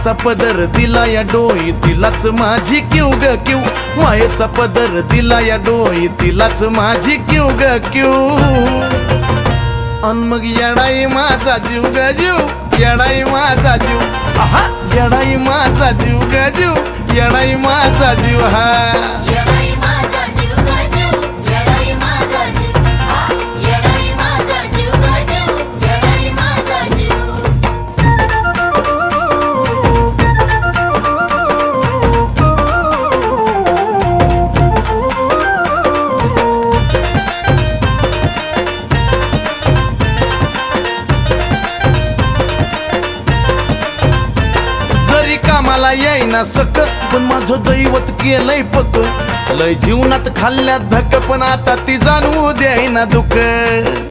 मायेचा पदर दिला या डोई तिलाच माझी क्यू ग क्यू, मायेचा पदर दिला या डोई तिलाच माझी क्यू ग क्यू. अन मग येडाई माझा जीव ग जीव, येडाई माझा जीव, आहा येडाई माझा जीव ग जीव, येडाई माझा जीव. हा येडाई माझा जीव ग जीव, येडाई माझा जीव, हा येडाई माझा जीव ग जीव, येडाई माझा जीव. कामाला येईना सक पण माझं दैवत केलंय पक, लय जीवनात खाल्ल्यात धक पण आता ती जाणवू द्यायना दुःख.